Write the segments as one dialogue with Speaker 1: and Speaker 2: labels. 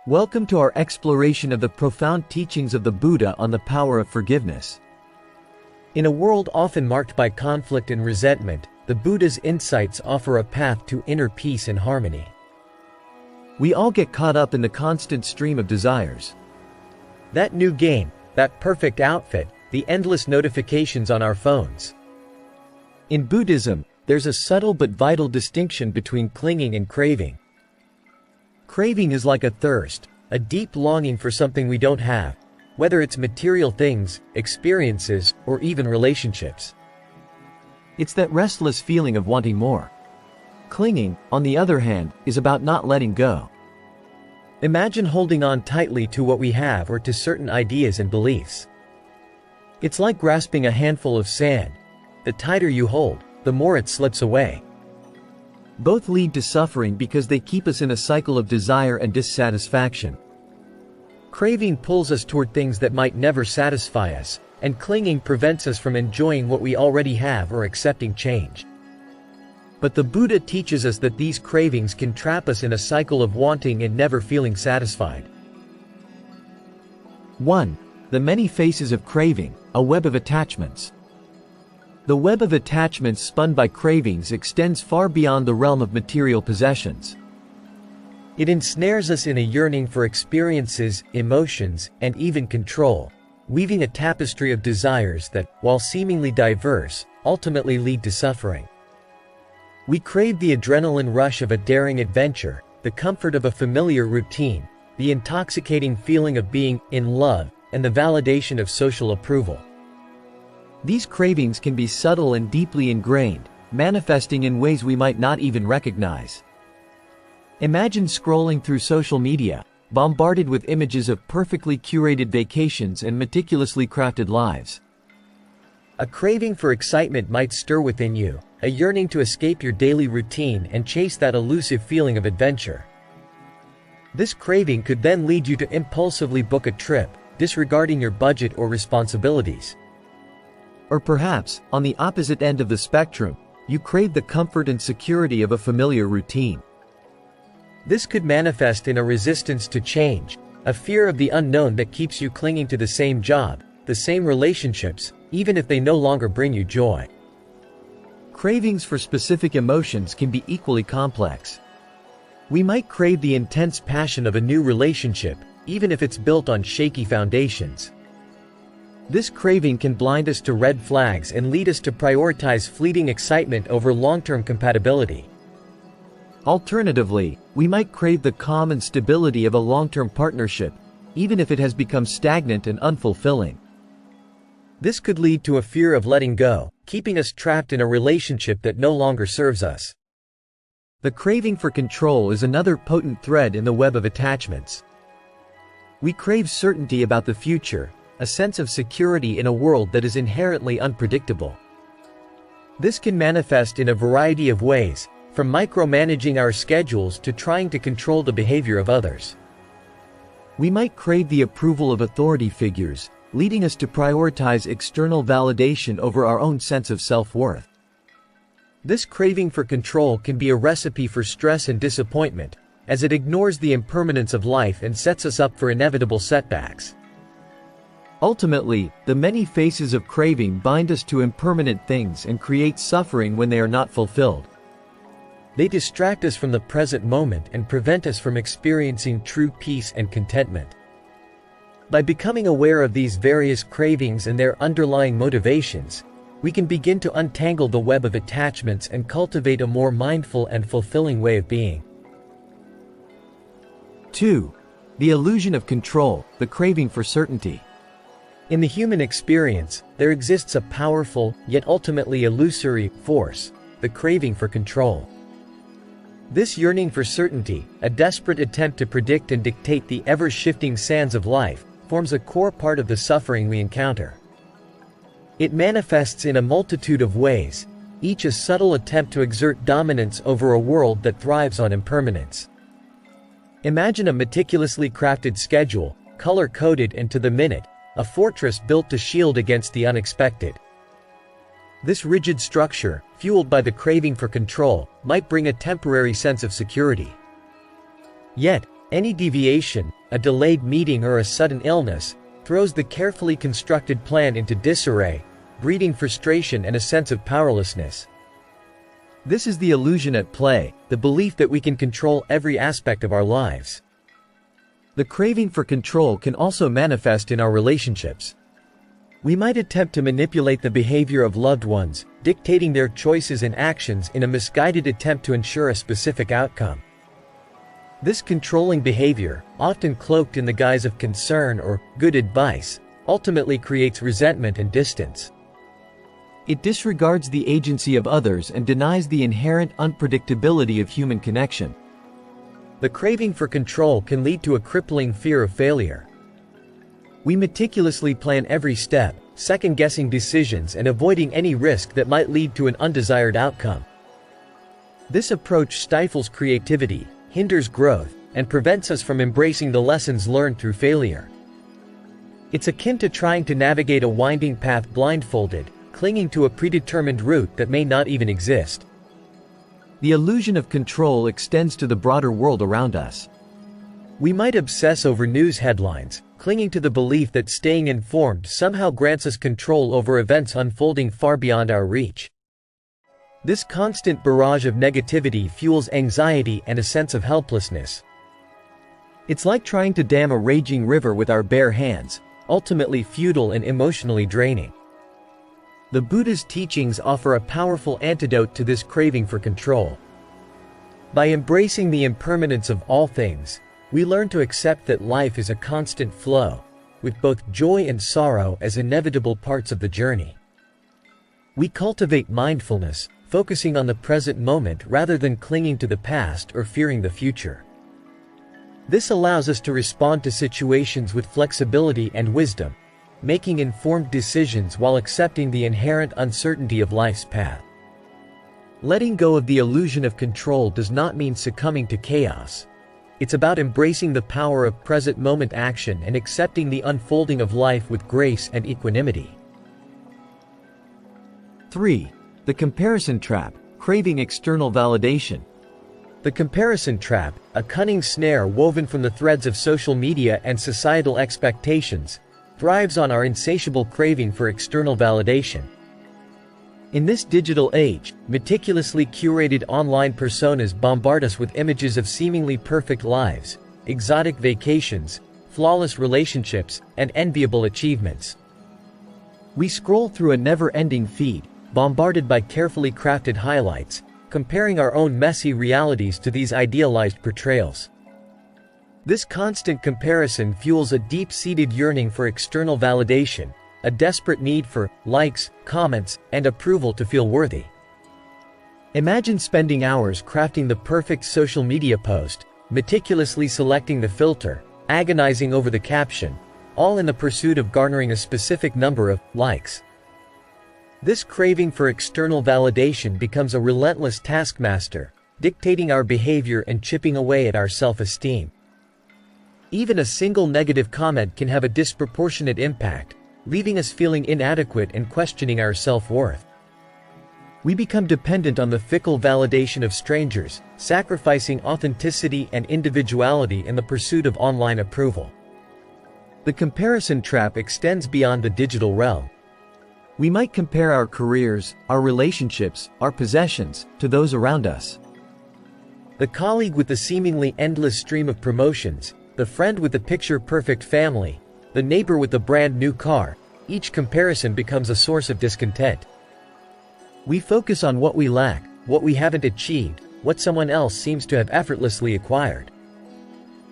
Speaker 1: Welcome to our exploration of the profound teachings of the Buddha on the power of forgiveness. In a world often marked by conflict and resentment, the Buddha's insights offer a path to inner peace and harmony. We all get caught up in the constant stream of desires. That new game, that perfect outfit, the endless notifications on our phones. In Buddhism, there's a subtle but vital distinction between clinging and craving. Craving is like a thirst, a deep longing for something we don't have, whether it's material things, experiences, or even relationships. It's that restless feeling of wanting more. Clinging, on the other hand, is about not letting go. Imagine holding on tightly to what we have or to certain ideas and beliefs. It's like grasping a handful of sand. The tighter you hold, the more it slips away. Both lead to suffering because they keep us in a cycle of desire and dissatisfaction. Craving pulls us toward things that might never satisfy us, and clinging prevents us from enjoying what we already have or accepting change. But the Buddha teaches us that these cravings can trap us in a cycle of wanting and never feeling satisfied. 1. The many faces of craving, a web of attachments. The web of attachments spun by cravings extends far beyond the realm of material possessions. It ensnares us in a yearning for experiences, emotions, and even control, weaving a tapestry of desires that, while seemingly diverse, ultimately lead to suffering. We crave the adrenaline rush of a daring adventure, the comfort of a familiar routine, the intoxicating feeling of being in love, and the validation of social approval. These cravings can be subtle and deeply ingrained, manifesting in ways we might not even recognize. Imagine scrolling through social media, bombarded with images of perfectly curated vacations and meticulously crafted lives. A craving for excitement might stir within you, a yearning to escape your daily routine and chase that elusive feeling of adventure. This craving could then lead you to impulsively book a trip, disregarding your budget or responsibilities. Or perhaps, on the opposite end of the spectrum, you crave the comfort and security of a familiar routine. This could manifest in a resistance to change, a fear of the unknown that keeps you clinging to the same job, the same relationships, even if they no longer bring you joy. Cravings for specific emotions can be equally complex. We might crave the intense passion of a new relationship, even if it's built on shaky foundations. This craving can blind us to red flags and lead us to prioritize fleeting excitement over long-term compatibility. Alternatively, we might crave the calm and stability of a long-term partnership, even if it has become stagnant and unfulfilling. This could lead to a fear of letting go, keeping us trapped in a relationship that no longer serves us. The craving for control is another potent thread in the web of attachments. We crave certainty about the future, a sense of security in a world that is inherently unpredictable. This can manifest in a variety of ways, from micromanaging our schedules to trying to control the behavior of others. We might crave the approval of authority figures, leading us to prioritize external validation over our own sense of self-worth. This craving for control can be a recipe for stress and disappointment, as it ignores the impermanence of life and sets us up for inevitable setbacks. Ultimately, the many faces of craving bind us to impermanent things and create suffering when they are not fulfilled. They distract us from the present moment and prevent us from experiencing true peace and contentment. By becoming aware of these various cravings and their underlying motivations, we can begin to untangle the web of attachments and cultivate a more mindful and fulfilling way of being. 2. The illusion of control, the craving for certainty. In the human experience, there exists a powerful, yet ultimately illusory, force, the craving for control. This yearning for certainty, a desperate attempt to predict and dictate the ever-shifting sands of life, forms a core part of the suffering we encounter. It manifests in a multitude of ways, each a subtle attempt to exert dominance over a world that thrives on impermanence. Imagine a meticulously crafted schedule, color-coded and to the minute, a fortress built to shield against the unexpected. This rigid structure, fueled by the craving for control, might bring a temporary sense of security. Yet, Any deviation, a delayed meeting or a sudden illness, throws the carefully constructed plan into disarray, breeding frustration and a sense of powerlessness. This is the illusion at play, the belief that we can control every aspect of our lives. The craving for control can also manifest in our relationships. We might attempt to manipulate the behavior of loved ones, dictating their choices and actions in a misguided attempt to ensure a specific outcome. This controlling behavior, often cloaked in the guise of concern or good advice, ultimately creates resentment and distance. It disregards the agency of others and denies the inherent unpredictability of human connection. The craving for control can lead to a crippling fear of failure. We meticulously plan every step, second-guessing decisions and avoiding any risk that might lead to an undesired outcome. This approach stifles creativity, hinders growth, and prevents us from embracing the lessons learned through failure. It's akin to trying to navigate a winding path blindfolded, clinging to a predetermined route that may not even exist. The illusion of control extends to the broader world around us. We might obsess over news headlines, clinging to the belief that staying informed somehow grants us control over events unfolding far beyond our reach. This constant barrage of negativity fuels anxiety and a sense of helplessness. It's like trying to dam a raging river with our bare hands, ultimately futile and emotionally draining. The Buddha's teachings offer a powerful antidote to this craving for control. By embracing the impermanence of all things, we learn to accept that life is a constant flow, with both joy and sorrow as inevitable parts of the journey. We cultivate mindfulness, focusing on the present moment rather than clinging to the past or fearing the future. This allows us to respond to situations with flexibility and wisdom, making informed decisions while accepting the inherent uncertainty of life's path. Letting go of the illusion of control does not mean succumbing to chaos. It's about embracing the power of present moment action and accepting the unfolding of life with grace and equanimity. 3. The comparison trap, craving external validation. The comparison trap, a cunning snare woven from the threads of social media and societal expectations, thrives on our insatiable craving for external validation. In this digital age, meticulously curated online personas bombard us with images of seemingly perfect lives, exotic vacations, flawless relationships, and enviable achievements. We scroll through a never-ending feed, bombarded by carefully crafted highlights, comparing our own messy realities to these idealized portrayals. This constant comparison fuels a deep-seated yearning for external validation, a desperate need for likes, comments, and approval to feel worthy. Imagine spending hours crafting the perfect social media post, meticulously selecting the filter, agonizing over the caption, all in the pursuit of garnering a specific number of likes. This craving for external validation becomes a relentless taskmaster, dictating our behavior and chipping away at our self-esteem. Even a single negative comment can have a disproportionate impact, leaving us feeling inadequate and questioning our self-worth. We become dependent on the fickle validation of strangers, sacrificing authenticity and individuality in the pursuit of online approval. The comparison trap extends beyond the digital realm. We might compare our careers, our relationships, our possessions, to those around us. The colleague with the seemingly endless stream of promotions, the friend with the picture-perfect family, the neighbor with the brand new car, each comparison becomes a source of discontent. We focus on what we lack, what we haven't achieved, what someone else seems to have effortlessly acquired.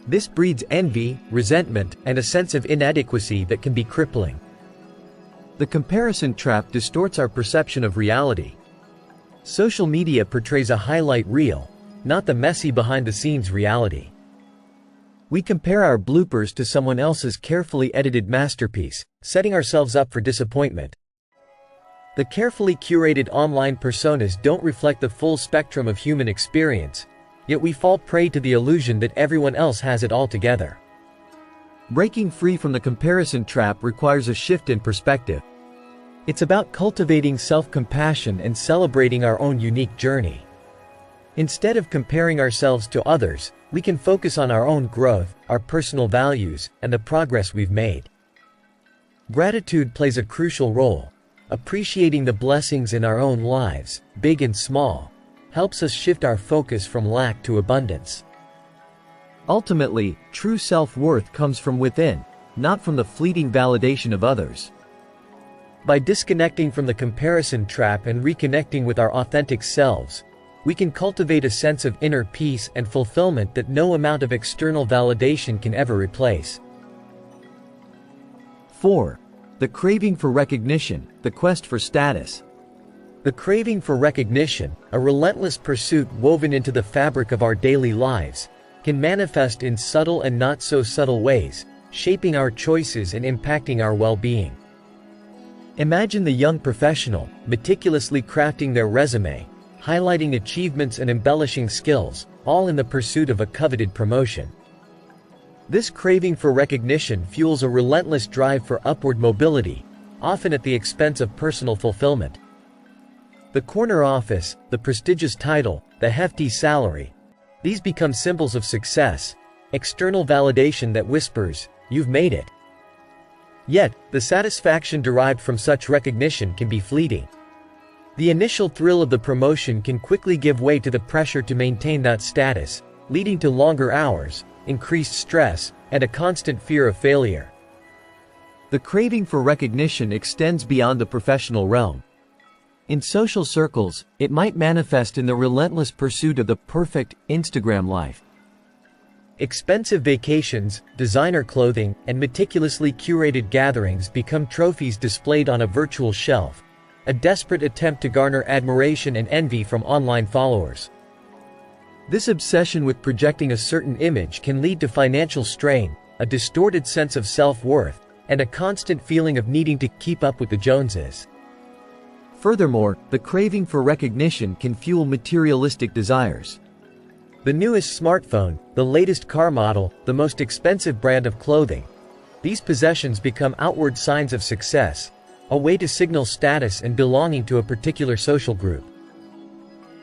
Speaker 1: This breeds envy, resentment, and a sense of inadequacy that can be crippling. The comparison trap distorts our perception of reality. Social media portrays a highlight reel, not the messy behind-the-scenes reality. We compare our bloopers to someone else's carefully edited masterpiece, setting ourselves up for disappointment. The carefully curated online personas don't reflect the full spectrum of human experience, yet we fall prey to the illusion that everyone else has it all together. Breaking free from the comparison trap requires a shift in perspective. It's about cultivating self-compassion and celebrating our own unique journey. Instead of comparing ourselves to others, we can focus on our own growth, our personal values, and the progress we've made. Gratitude plays a crucial role. Appreciating the blessings in our own lives, big and small, helps us shift our focus from lack to abundance. Ultimately, true self-worth comes from within, not from the fleeting validation of others. By disconnecting from the comparison trap and reconnecting with our authentic selves, we can cultivate a sense of inner peace and fulfillment that no amount of external validation can ever replace. 4. The craving for recognition, the quest for status. The craving for recognition, a relentless pursuit woven into the fabric of our daily lives, can manifest in subtle and not so subtle ways, shaping our choices and impacting our well-being. Imagine the young professional, meticulously crafting their resume, highlighting achievements and embellishing skills, all in the pursuit of a coveted promotion. This craving for recognition fuels a relentless drive for upward mobility, often at the expense of personal fulfillment. The corner office, the prestigious title, the hefty salary, these become symbols of success, external validation that whispers, "You've made it." Yet, the satisfaction derived from such recognition can be fleeting. The initial thrill of the promotion can quickly give way to the pressure to maintain that status, leading to longer hours, increased stress, and a constant fear of failure. The craving for recognition extends beyond the professional realm. In social circles, it might manifest in the relentless pursuit of the perfect Instagram life. Expensive vacations, designer clothing, and meticulously curated gatherings become trophies displayed on a virtual shelf, a desperate attempt to garner admiration and envy from online followers. This obsession with projecting a certain image can lead to financial strain, a distorted sense of self-worth, and a constant feeling of needing to keep up with the Joneses. Furthermore, the craving for recognition can fuel materialistic desires. The newest smartphone, the latest car model, the most expensive brand of clothing. These possessions become outward signs of success, a way to signal status and belonging to a particular social group.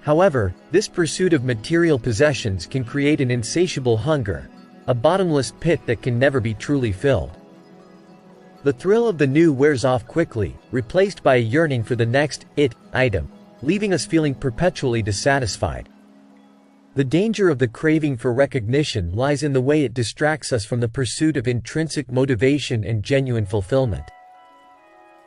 Speaker 1: However, this pursuit of material possessions can create an insatiable hunger, a bottomless pit that can never be truly filled. The thrill of the new wears off quickly, replaced by a yearning for the next it item, leaving us feeling perpetually dissatisfied. The danger of the craving for recognition lies in the way it distracts us from the pursuit of intrinsic motivation and genuine fulfillment.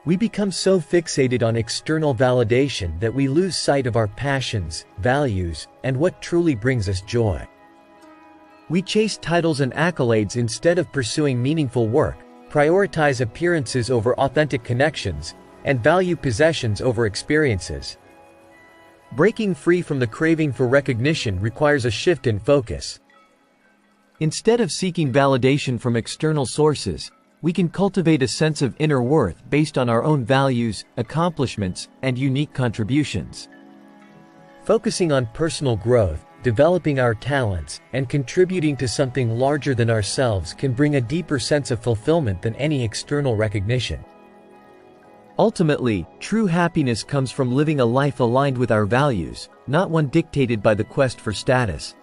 Speaker 1: We become so fixated on external validation that we lose sight of our passions, values, and what truly brings us joy. We chase titles and accolades instead of pursuing meaningful work, prioritize appearances over authentic connections, and value possessions over experiences. Breaking free from the craving for recognition requires a shift in focus. Instead of seeking validation from external sources, we can cultivate a sense of inner worth based on our own values, accomplishments, and unique contributions. Focusing on personal growth, developing our talents, and contributing to something larger than ourselves can bring a deeper sense of fulfillment than any external recognition. Ultimately, true happiness comes from living a life aligned with our values, not one dictated by the quest for status.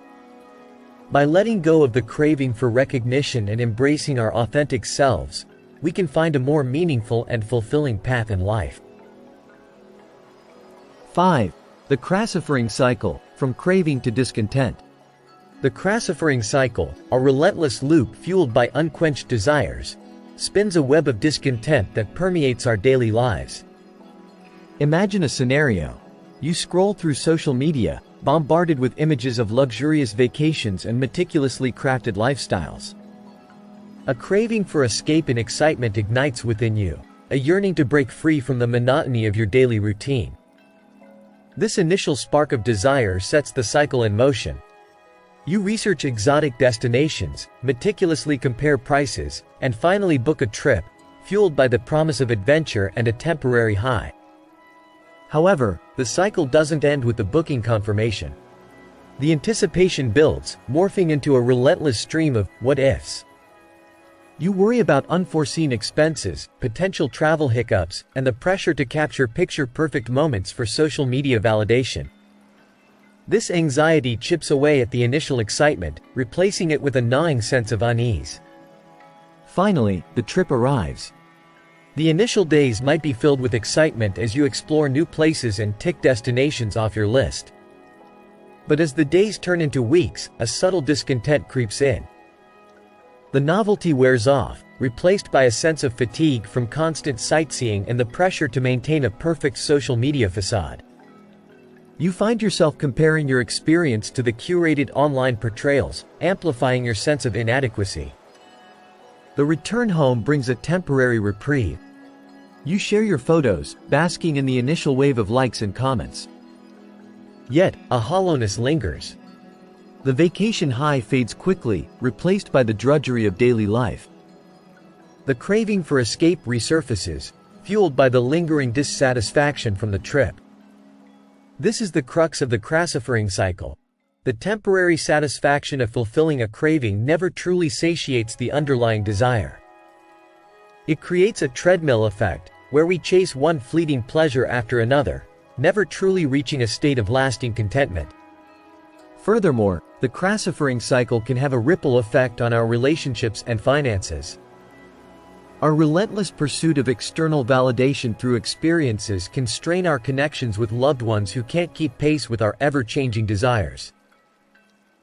Speaker 1: By letting go of the craving for recognition and embracing our authentic selves, we can find a more meaningful and fulfilling path in life. 5. The crassifying cycle, from craving to discontent. The crassifying cycle, a relentless loop fueled by unquenched desires, spins a web of discontent that permeates our daily lives. Imagine a scenario. You scroll through social media, bombarded with images of luxurious vacations and meticulously crafted lifestyles. A craving for escape and excitement ignites within you, a yearning to break free from the monotony of your daily routine. This initial spark of desire sets the cycle in motion. You research exotic destinations, meticulously compare prices, and finally book a trip, fueled by the promise of adventure and a temporary high. However, the cycle doesn't end with the booking confirmation. The anticipation builds, morphing into a relentless stream of what-ifs. You worry about unforeseen expenses, potential travel hiccups, and the pressure to capture picture-perfect moments for social media validation. This anxiety chips away at the initial excitement, replacing it with a gnawing sense of unease. Finally, the trip arrives. The initial days might be filled with excitement as you explore new places and tick destinations off your list. But as the days turn into weeks, a subtle discontent creeps in. The novelty wears off, replaced by a sense of fatigue from constant sightseeing and the pressure to maintain a perfect social media facade. You find yourself comparing your experience to the curated online portrayals, amplifying your sense of inadequacy. The return home brings a temporary reprieve. You share your photos, basking in the initial wave of likes and comments. Yet, a hollowness lingers. The vacation high fades quickly, replaced by the drudgery of daily life. The craving for escape resurfaces, fueled by the lingering dissatisfaction from the trip. This is the crux of the craving cycle. The temporary satisfaction of fulfilling a craving never truly satiates the underlying desire. It creates a treadmill effect, where we chase one fleeting pleasure after another, never truly reaching a state of lasting contentment. Furthermore, the craving cycle can have a ripple effect on our relationships and finances. Our relentless pursuit of external validation through experiences can strain our connections with loved ones who can't keep pace with our ever-changing desires.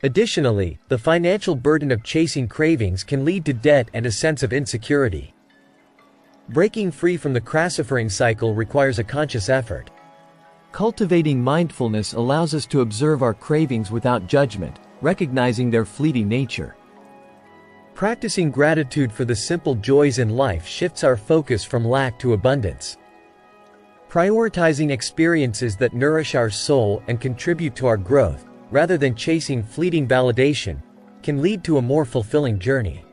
Speaker 1: Additionally, the financial burden of chasing cravings can lead to debt and a sense of insecurity. Breaking free from the craving cycle requires a conscious effort. Cultivating mindfulness allows us to observe our cravings without judgment, recognizing their fleeting nature. Practicing gratitude for the simple joys in life shifts our focus from lack to abundance. Prioritizing experiences that nourish our soul and contribute to our growth, rather than chasing fleeting validation, can lead to a more fulfilling journey.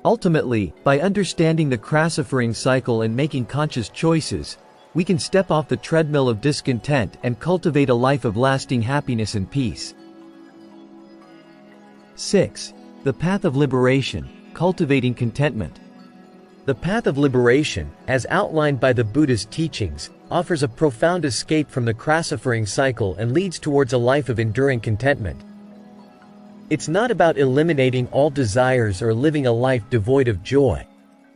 Speaker 1: Ultimately, by understanding the craving cycle and making conscious choices, we can step off the treadmill of discontent and cultivate a life of lasting happiness and peace. 6. The Path of Liberation, Cultivating Contentment. The path of liberation, as outlined by the Buddha's teachings, offers a profound escape from the craving cycle and leads towards a life of enduring contentment. It's not about eliminating all desires or living a life devoid of joy.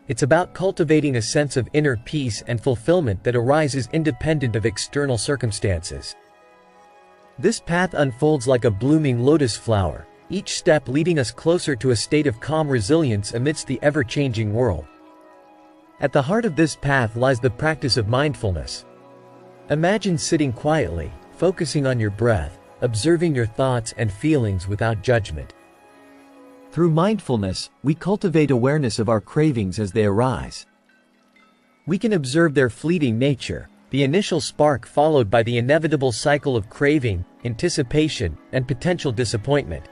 Speaker 1: It's about cultivating a sense of inner peace and fulfillment that arises independent of external circumstances. This path unfolds like a blooming lotus flower, each step leading us closer to a state of calm resilience amidst the ever-changing world. At the heart of this path lies the practice of mindfulness. Imagine sitting quietly, focusing on your breath, observing your thoughts and feelings without judgment. Through mindfulness, we cultivate awareness of our cravings as they arise. We can observe their fleeting nature, the initial spark followed by the inevitable cycle of craving, anticipation, and potential disappointment.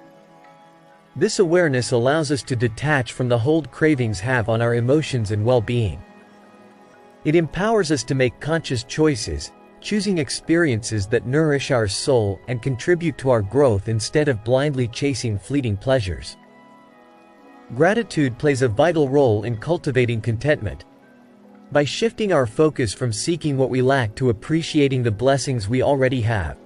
Speaker 1: This awareness allows us to detach from the hold cravings have on our emotions and well-being. It empowers us to make conscious choices, choosing experiences that nourish our soul and contribute to our growth instead of blindly chasing fleeting pleasures. Gratitude plays a vital role in cultivating contentment. By shifting our focus from seeking what we lack to appreciating the blessings we already have,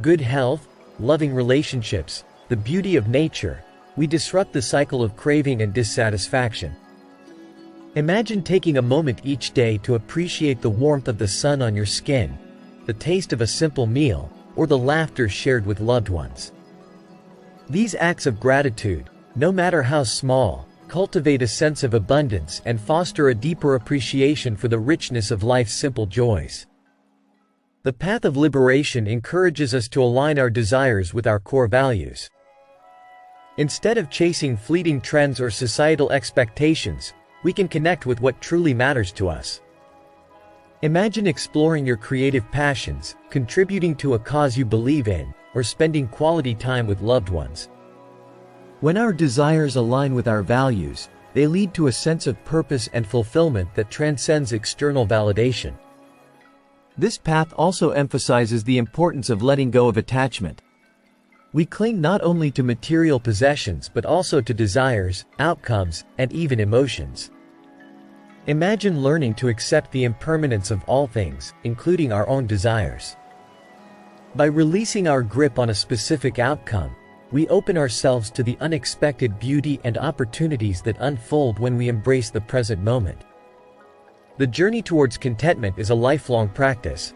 Speaker 1: good health, loving relationships, the beauty of nature, we disrupt the cycle of craving and dissatisfaction. Imagine taking a moment each day to appreciate the warmth of the sun on your skin, the taste of a simple meal, or the laughter shared with loved ones. These acts of gratitude, no matter how small, cultivate a sense of abundance and foster a deeper appreciation for the richness of life's simple joys. The path of liberation encourages us to align our desires with our core values. Instead of chasing fleeting trends or societal expectations, we can connect with what truly matters to us. Imagine exploring your creative passions, contributing to a cause you believe in, or spending quality time with loved ones. When our desires align with our values, they lead to a sense of purpose and fulfillment that transcends external validation. This path also emphasizes the importance of letting go of attachment. We cling not only to material possessions but also to desires, outcomes, and even emotions. Imagine learning to accept the impermanence of all things, including our own desires. By releasing our grip on a specific outcome, we open ourselves to the unexpected beauty and opportunities that unfold when we embrace the present moment. The journey towards contentment is a lifelong practice.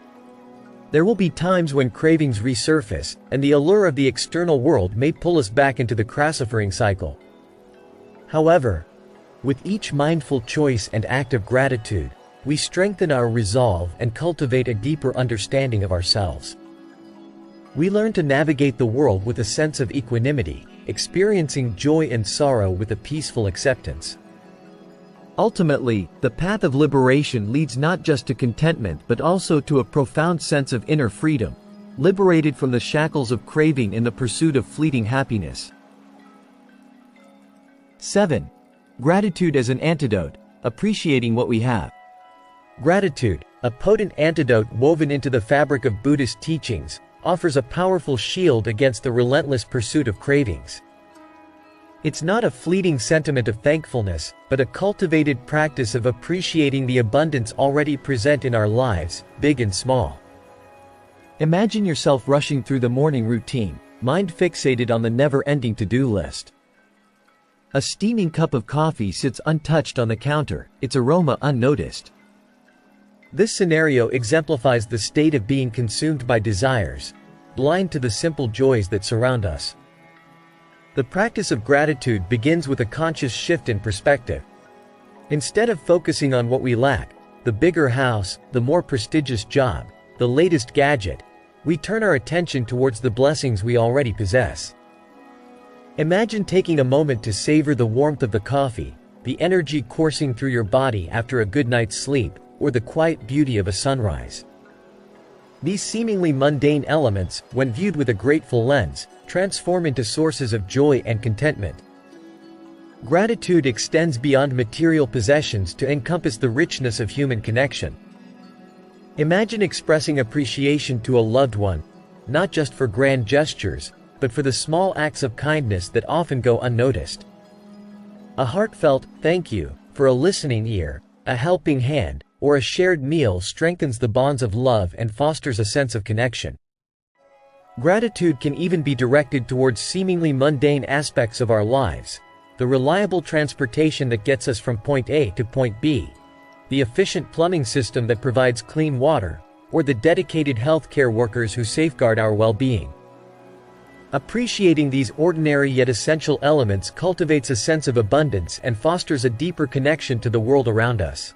Speaker 1: There will be times when cravings resurface, and the allure of the external world may pull us back into the crucifying cycle. However, with each mindful choice and act of gratitude, we strengthen our resolve and cultivate a deeper understanding of ourselves. We learn to navigate the world with a sense of equanimity, experiencing joy and sorrow with a peaceful acceptance. Ultimately, the path of liberation leads not just to contentment but also to a profound sense of inner freedom, liberated from the shackles of craving in the pursuit of fleeting happiness. 7. Gratitude as an antidote, appreciating what we have. Gratitude, a potent antidote woven into the fabric of Buddhist teachings, offers a powerful shield against the relentless pursuit of cravings. It's not a fleeting sentiment of thankfulness, but a cultivated practice of appreciating the abundance already present in our lives, big and small. Imagine yourself rushing through the morning routine, mind fixated on the never-ending to-do list. A steaming cup of coffee sits untouched on the counter, its aroma unnoticed. This scenario exemplifies the state of being consumed by desires, blind to the simple joys that surround us. The practice of gratitude begins with a conscious shift in perspective. Instead of focusing on what we lack, the bigger house, the more prestigious job, the latest gadget, we turn our attention towards the blessings we already possess. Imagine taking a moment to savor the warmth of the coffee, the energy coursing through your body after a good night's sleep, or the quiet beauty of a sunrise. These seemingly mundane elements, when viewed with a grateful lens, transform into sources of joy and contentment. Gratitude extends beyond material possessions to encompass the richness of human connection. Imagine expressing appreciation to a loved one, not just for grand gestures, but for the small acts of kindness that often go unnoticed. A heartfelt "thank you" for a listening ear, a helping hand, or a shared meal strengthens the bonds of love and fosters a sense of connection. Gratitude can even be directed towards seemingly mundane aspects of our lives: the reliable transportation that gets us from point A to point B, the efficient plumbing system that provides clean water, or the dedicated healthcare workers who safeguard our well-being. Appreciating these ordinary yet essential elements cultivates a sense of abundance and fosters a deeper connection to the world around us.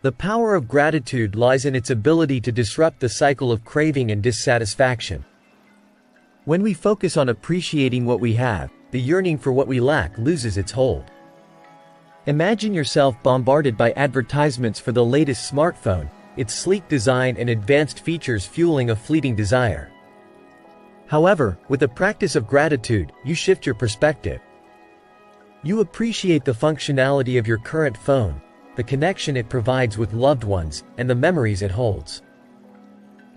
Speaker 1: The power of gratitude lies in its ability to disrupt the cycle of craving and dissatisfaction. When we focus on appreciating what we have, the yearning for what we lack loses its hold. Imagine yourself bombarded by advertisements for the latest smartphone, its sleek design and advanced features fueling a fleeting desire. However, with the practice of gratitude, you shift your perspective. You appreciate the functionality of your current phone, the connection it provides with loved ones, and the memories it holds.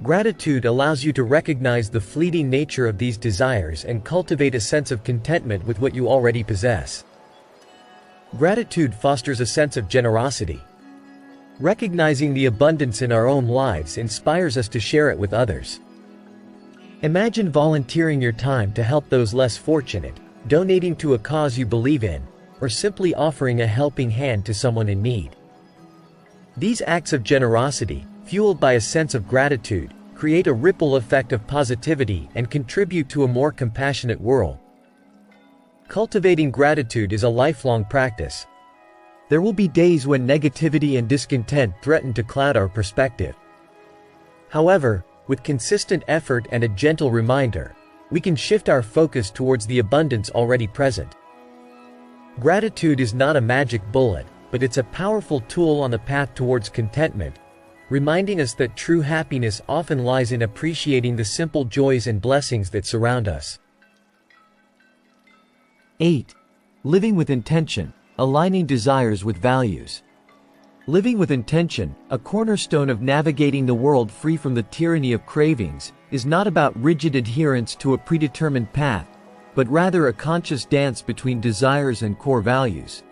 Speaker 1: Gratitude allows you to recognize the fleeting nature of these desires and cultivate a sense of contentment with what you already possess. Gratitude fosters a sense of generosity. Recognizing the abundance in our own lives inspires us to share it with others. Imagine volunteering your time to help those less fortunate, donating to a cause you believe in, or simply offering a helping hand to someone in need. These acts of generosity, fueled by a sense of gratitude, create a ripple effect of positivity and contribute to a more compassionate world. Cultivating gratitude is a lifelong practice. There will be days when negativity and discontent threaten to cloud our perspective. However, with consistent effort and a gentle reminder, we can shift our focus towards the abundance already present. Gratitude is not a magic bullet, but it's a powerful tool on the path towards contentment, reminding us that true happiness often lies in appreciating the simple joys and blessings that surround us. 8. Living with intention, aligning desires with values. Living with intention, a cornerstone of navigating the world free from the tyranny of cravings, is not about rigid adherence to a predetermined path, but rather a conscious dance between desires and core values.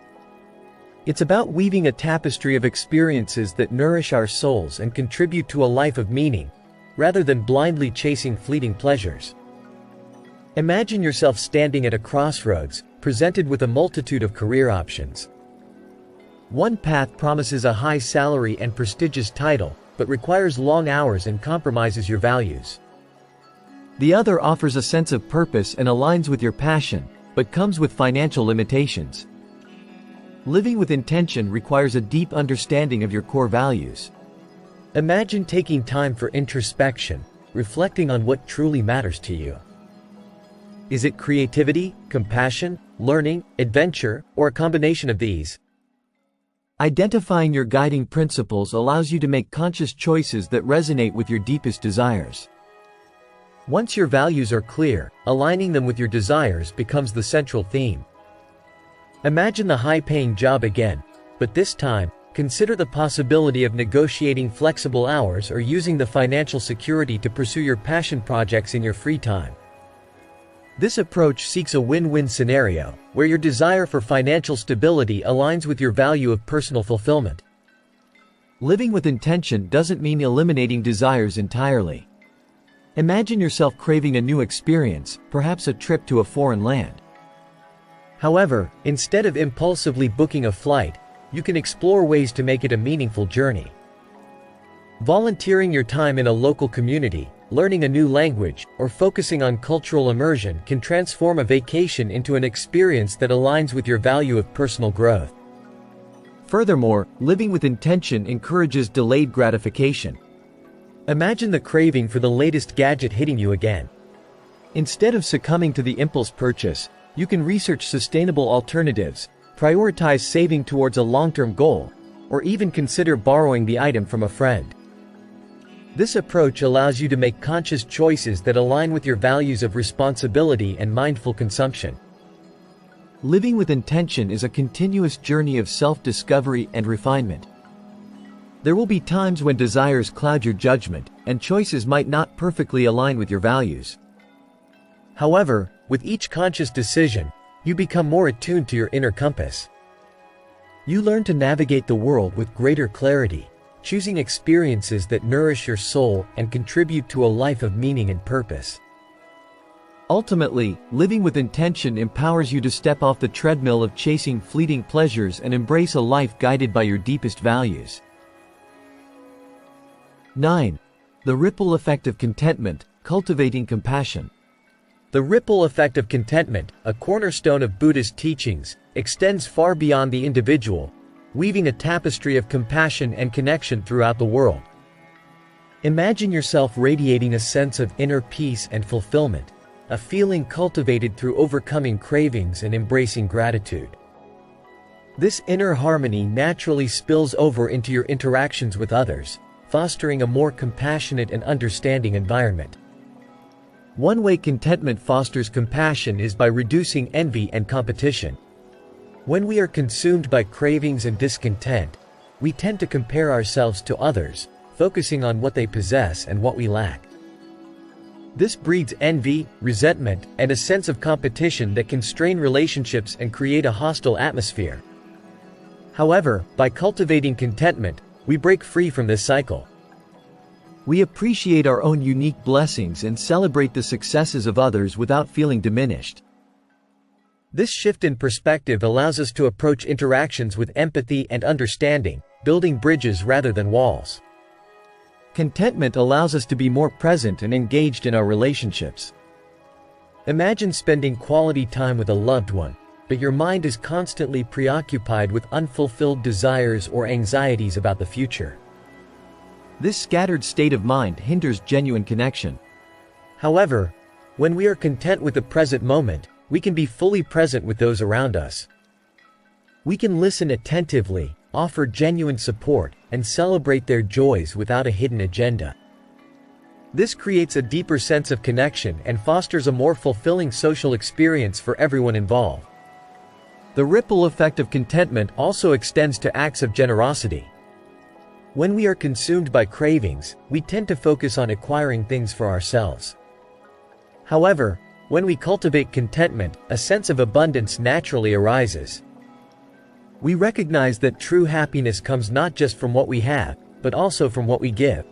Speaker 1: It's about weaving a tapestry of experiences that nourish our souls and contribute to a life of meaning, rather than blindly chasing fleeting pleasures. Imagine yourself standing at a crossroads, presented with a multitude of career options. One path promises a high salary and prestigious title, but requires long hours and compromises your values. The other offers a sense of purpose and aligns with your passion, but comes with financial limitations. Living with intention requires a deep understanding of your core values. Imagine taking time for introspection, reflecting on what truly matters to you. Is it creativity, compassion, learning, adventure, or a combination of these? Identifying your guiding principles allows you to make conscious choices that resonate with your deepest desires. Once your values are clear, aligning them with your desires becomes the central theme. Imagine the high-paying job again, but this time, consider the possibility of negotiating flexible hours or using the financial security to pursue your passion projects in your free time. This approach seeks a win-win scenario, where your desire for financial stability aligns with your value of personal fulfillment. Living with intention doesn't mean eliminating desires entirely. Imagine yourself craving a new experience, perhaps a trip to a foreign land. However, instead of impulsively booking a flight, you can explore ways to make it a meaningful journey. Volunteering your time in a local community, learning a new language, or focusing on cultural immersion can transform a vacation into an experience that aligns with your value of personal growth. Furthermore, living with intention encourages delayed gratification. Imagine the craving for the latest gadget hitting you again. Instead of succumbing to the impulse purchase, you can research sustainable alternatives, prioritize saving towards a long-term goal, or even consider borrowing the item from a friend. This approach allows you to make conscious choices that align with your values of responsibility and mindful consumption. Living with intention is a continuous journey of self-discovery and refinement. There will be times when desires cloud your judgment, and choices might not perfectly align with your values. However, with each conscious decision, you become more attuned to your inner compass. You learn to navigate the world with greater clarity, choosing experiences that nourish your soul and contribute to a life of meaning and purpose. Ultimately, living with intention empowers you to step off the treadmill of chasing fleeting pleasures and embrace a life guided by your deepest values. 9. The ripple effect of contentment, cultivating compassion. The ripple effect of contentment, a cornerstone of Buddhist teachings, extends far beyond the individual, weaving a tapestry of compassion and connection throughout the world. Imagine yourself radiating a sense of inner peace and fulfillment, a feeling cultivated through overcoming cravings and embracing gratitude. This inner harmony naturally spills over into your interactions with others, fostering a more compassionate and understanding environment. One way contentment fosters compassion is by reducing envy and competition. When we are consumed by cravings and discontent, we tend to compare ourselves to others, focusing on what they possess and what we lack. This breeds envy, resentment, and a sense of competition that can strain relationships and create a hostile atmosphere. However, by cultivating contentment, we break free from this cycle. We appreciate our own unique blessings and celebrate the successes of others without feeling diminished. This shift in perspective allows us to approach interactions with empathy and understanding, building bridges rather than walls. Contentment allows us to be more present and engaged in our relationships. Imagine spending quality time with a loved one, but your mind is constantly preoccupied with unfulfilled desires or anxieties about the future. This scattered state of mind hinders genuine connection. However, when we are content with the present moment, we can be fully present with those around us. We can listen attentively, offer genuine support, and celebrate their joys without a hidden agenda. This creates a deeper sense of connection and fosters a more fulfilling social experience for everyone involved. The ripple effect of contentment also extends to acts of generosity. When we are consumed by cravings, we tend to focus on acquiring things for ourselves. However, when we cultivate contentment, a sense of abundance naturally arises. We recognize that true happiness comes not just from what we have, but also from what we give.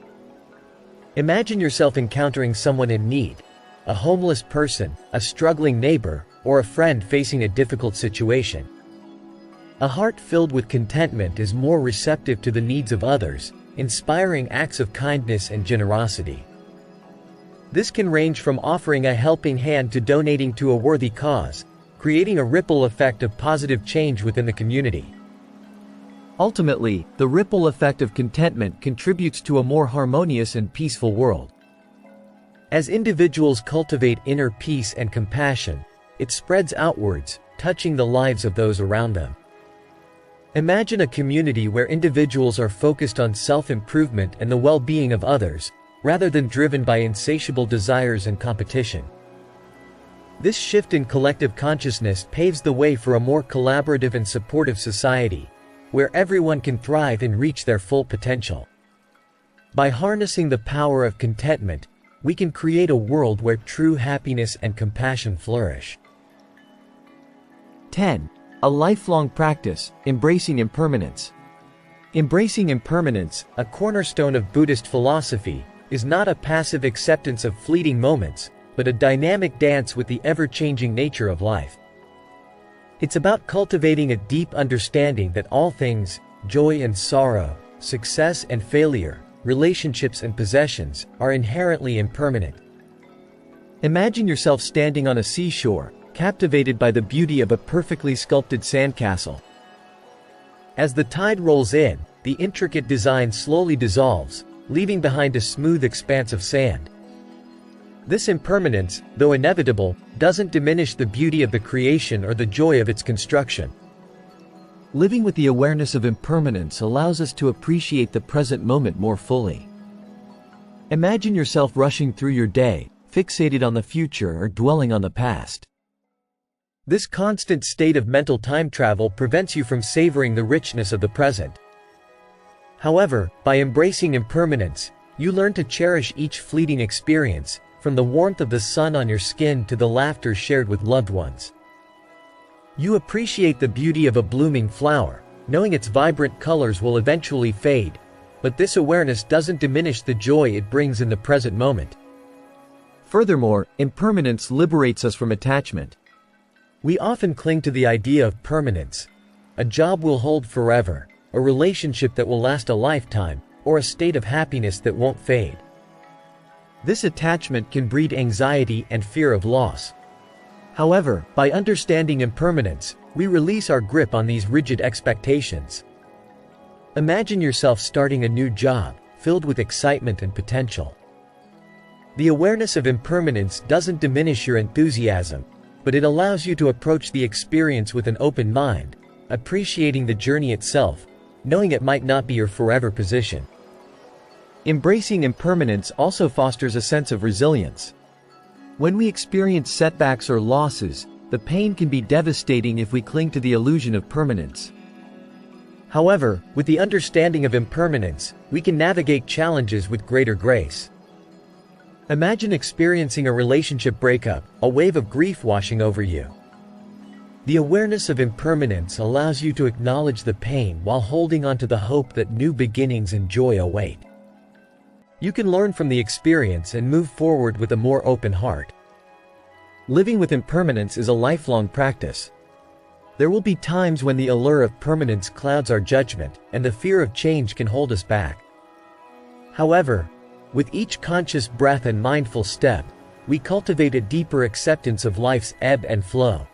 Speaker 1: Imagine yourself encountering someone in need, a homeless person, a struggling neighbor, or a friend facing a difficult situation. A heart filled with contentment is more receptive to the needs of others, inspiring acts of kindness and generosity. This can range from offering a helping hand to donating to a worthy cause, creating a ripple effect of positive change within the community. Ultimately, the ripple effect of contentment contributes to a more harmonious and peaceful world. As individuals cultivate inner peace and compassion, it spreads outwards, touching the lives of those around them. Imagine a community where individuals are focused on self-improvement and the well-being of others, rather than driven by insatiable desires and competition. This shift in collective consciousness paves the way for a more collaborative and supportive society, where everyone can thrive and reach their full potential. By harnessing the power of contentment, we can create a world where true happiness and compassion flourish. 10. A lifelong practice, embracing impermanence. Embracing impermanence, a cornerstone of Buddhist philosophy, is not a passive acceptance of fleeting moments, but a dynamic dance with the ever-changing nature of life. It's about cultivating a deep understanding that all things, joy and sorrow, success and failure, relationships and possessions, are inherently impermanent. Imagine yourself standing on a seashore, captivated by the beauty of a perfectly sculpted sandcastle. As the tide rolls in, the intricate design slowly dissolves, leaving behind a smooth expanse of sand. This impermanence, though inevitable, doesn't diminish the beauty of the creation or the joy of its construction. Living with the awareness of impermanence allows us to appreciate the present moment more fully. Imagine yourself rushing through your day, fixated on the future or dwelling on the past. This constant state of mental time travel prevents you from savoring the richness of the present. However, by embracing impermanence, you learn to cherish each fleeting experience, from the warmth of the sun on your skin to the laughter shared with loved ones. You appreciate the beauty of a blooming flower, knowing its vibrant colors will eventually fade, but this awareness doesn't diminish the joy it brings in the present moment. Furthermore, impermanence liberates us from attachment. We often cling to the idea of permanence. A job will hold forever, a relationship that will last a lifetime, or a state of happiness that won't fade. This attachment can breed anxiety and fear of loss. However, by understanding impermanence, we release our grip on these rigid expectations. Imagine yourself starting a new job, filled with excitement and potential. The awareness of impermanence doesn't diminish your enthusiasm, but it allows you to approach the experience with an open mind, appreciating the journey itself, knowing it might not be your forever position. Embracing impermanence also fosters a sense of resilience. When we experience setbacks or losses, the pain can be devastating if we cling to the illusion of permanence. However, with the understanding of impermanence, we can navigate challenges with greater grace. Imagine experiencing a relationship breakup, a wave of grief washing over you. The awareness of impermanence allows you to acknowledge the pain while holding on to the hope that new beginnings and joy await. You can learn from the experience and move forward with a more open heart. Living with impermanence is a lifelong practice. There will be times when the allure of permanence clouds our judgment, and the fear of change can hold us back. However, with each conscious breath and mindful step, we cultivate a deeper acceptance of life's ebb and flow.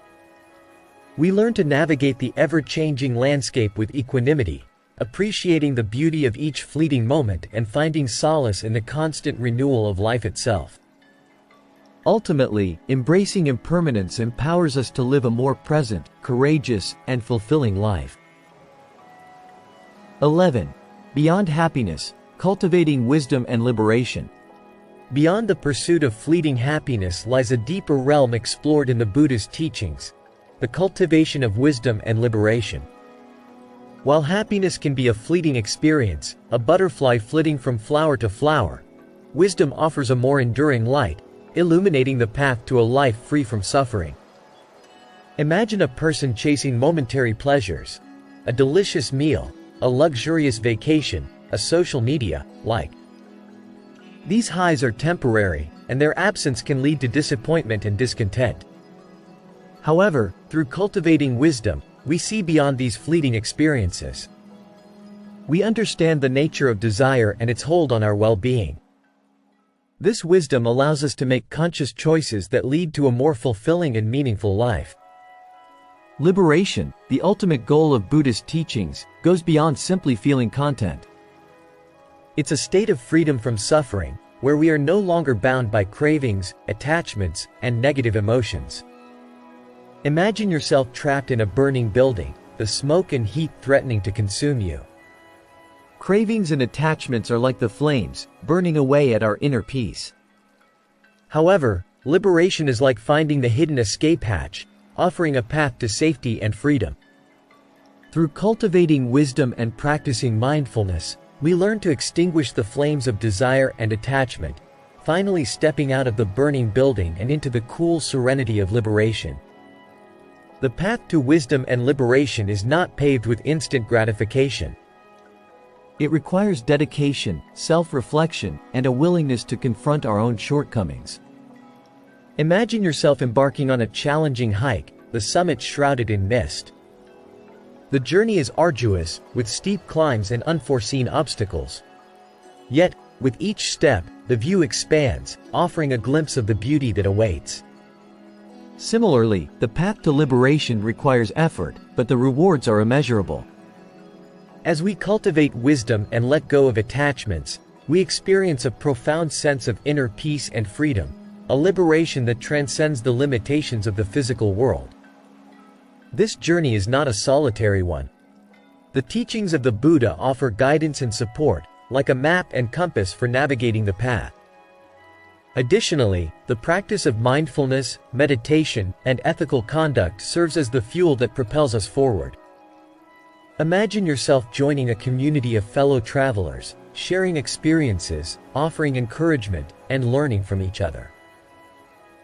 Speaker 1: We learn to navigate the ever-changing landscape with equanimity, appreciating the beauty of each fleeting moment and finding solace in the constant renewal of life itself. Ultimately, embracing impermanence empowers us to live a more present, courageous, and fulfilling life. 11. Beyond happiness, cultivating wisdom and liberation. Beyond the pursuit of fleeting happiness lies a deeper realm explored in the Buddhist teachings, the cultivation of wisdom and liberation. While happiness can be a fleeting experience, a butterfly flitting from flower to flower, wisdom offers a more enduring light, illuminating the path to a life free from suffering. Imagine a person chasing momentary pleasures, a delicious meal, a luxurious vacation, a social media like. These highs are temporary, and their absence can lead to disappointment and discontent. However, through cultivating wisdom, we see beyond these fleeting experiences. We understand the nature of desire and its hold on our well-being. This wisdom allows us to make conscious choices that lead to a more fulfilling and meaningful life. Liberation, the ultimate goal of Buddhist teachings, goes beyond simply feeling content. It's a state of freedom from suffering, where we are no longer bound by cravings, attachments, and negative emotions. Imagine yourself trapped in a burning building, the smoke and heat threatening to consume you. Cravings and attachments are like the flames, burning away at our inner peace. However, liberation is like finding the hidden escape hatch, offering a path to safety and freedom. Through cultivating wisdom and practicing mindfulness, we learn to extinguish the flames of desire and attachment, finally stepping out of the burning building and into the cool serenity of liberation. The path to wisdom and liberation is not paved with instant gratification. It requires dedication, self-reflection, and a willingness to confront our own shortcomings. Imagine yourself embarking on a challenging hike, the summit shrouded in mist. The journey is arduous, with steep climbs and unforeseen obstacles. Yet, with each step, the view expands, offering a glimpse of the beauty that awaits. Similarly, the path to liberation requires effort, but the rewards are immeasurable. As we cultivate wisdom and let go of attachments, we experience a profound sense of inner peace and freedom, a liberation that transcends the limitations of the physical world. This journey is not a solitary one. The teachings of the Buddha offer guidance and support, like a map and compass for navigating the path. Additionally, the practice of mindfulness, meditation, and ethical conduct serves as the fuel that propels us forward. Imagine yourself joining a community of fellow travelers, sharing experiences, offering encouragement, and learning from each other.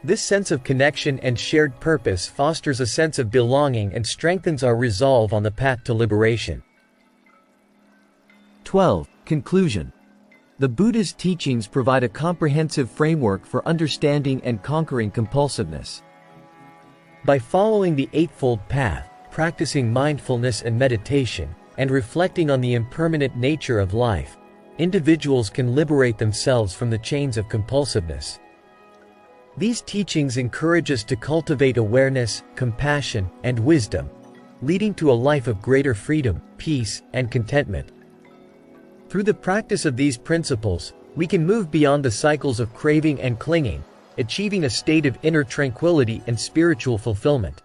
Speaker 1: This sense of connection and shared purpose fosters a sense of belonging and strengthens our resolve on the path to liberation. 12. Conclusion. The Buddha's teachings provide a comprehensive framework for understanding and conquering compulsiveness. By following the Eightfold Path, practicing mindfulness and meditation, and reflecting on the impermanent nature of life, individuals can liberate themselves from the chains of compulsiveness. These teachings encourage us to cultivate awareness, compassion, and wisdom, leading to a life of greater freedom, peace, and contentment. Through the practice of these principles, we can move beyond the cycles of craving and clinging, achieving a state of inner tranquility and spiritual fulfillment.